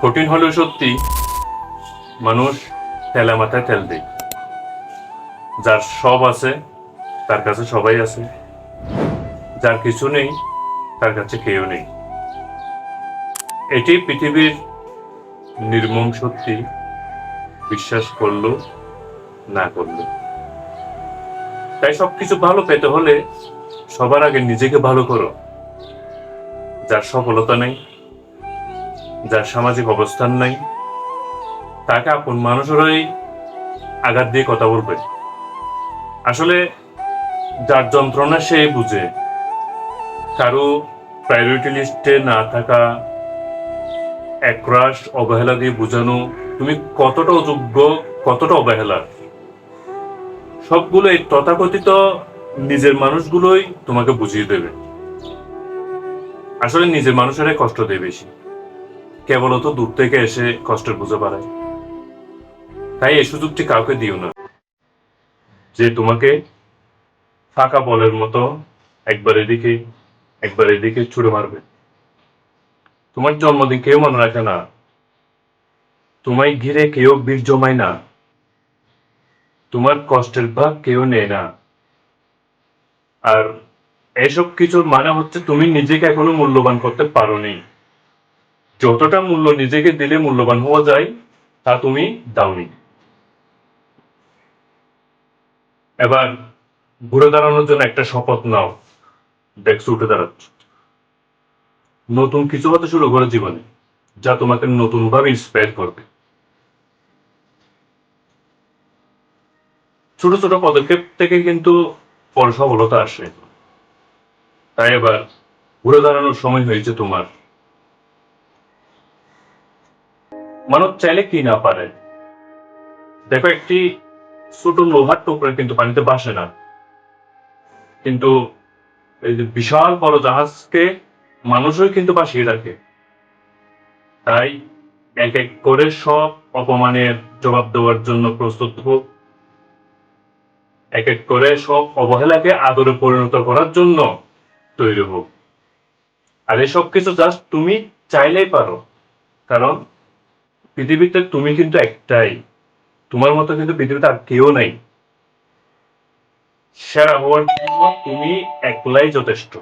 কঠিন হলেও সত্যি, মানুষ তেলে মাথায় তেল দেয়। যার সব আছে তার কাছে সবাই আছে, যার কিছু নেই তার কাছে কেউ নেই। এটি পৃথিবীর নির্মম সত্যি, বিশ্বাস করলো না করলো। তাই সবকিছু ভালো পেতে হলে সবার আগে নিজেকে ভালো করো। যার সফলতা নেই, যার সামাজিক অবস্থান নাই, তাকে আপন মানুষেরাই আঘাত দিয়ে কথা বলবে। আসলে যার যন্ত্রণা সে বুঝে। কারো প্রায়োরিটি লিস্টে না থাকা, একরাশ অবহেলা দিয়ে বোঝানো তুমি কতটা অযোগ্য, কতটা অবহেলা, সবগুলো এই তথাকথিত নিজের মানুষগুলোই তোমাকে বুঝিয়ে দেবে। আসলে নিজের মানুষেরাই কষ্ট দেয় বেশি, কেবলত দূর থেকে এসে কষ্টের বোঝা বাড়ায়। তাই এই সুযোগটি কাউকে দিও না, যে তোমাকে ফাঁকা বলের মতো একবার এদিকে একবার এদিকে ছুড়ে মারবে। তোমার জন্মদিন কেউ মনে রাখে না, তোমায় ঘিরে কেউ বীর জমায় না, তোমার কষ্টের ভাগ কেউ নেয় না। আর এসব কিছুর মানে হচ্ছে তুমি নিজেকে এখনো মূল্যবান করতে পারোনি। যতটা মূল্য নিজেকে দিলে মূল্যবান হওয়া যায় তা তুমি দাওনি। এবার ঘুরে দাঁড়ানোর জন্য একটা শপথ নাও, দেখছো উঠে দাঁড়াচ্ছ। নতুন কিছু হতে শুরু করে জীবনে, যা তোমাকে নতুন ভাবে ইন্সপায়ার করবে। ছোট ছোট পদক্ষেপ থেকে কিন্তু বড় সফলতা আসে। তাই এবার ঘুরে দাঁড়ানোর সময় হয়েছে তোমার। মানুষ চাইলে কি না পারে। দেখো, একটি ছোট লোহার টুকরা কিন্তু পানিতে ভাসে না, কিন্তু এই যে বিশাল বড় জাহাজকে মানুষই কিন্তু ভাসিয়ে রাখে। তাই এক এক করে সব অপমানের জবাব দেওয়ার জন্য প্রস্তুত হোক, এক এক করে সব অবহেলাকে আদরে পরিণত করার জন্য তৈরি হোক। আর এসব কিছু জাস্ট তুমি চাইলেই পারো, কারণ পৃথিবীতে তুমি কিন্তু একটাই। তোমার মতো কিন্তু পৃথিবীতে আর কেউ নাই। সেরা হওয়ার জন্য তুমি একলাই যথেষ্ট।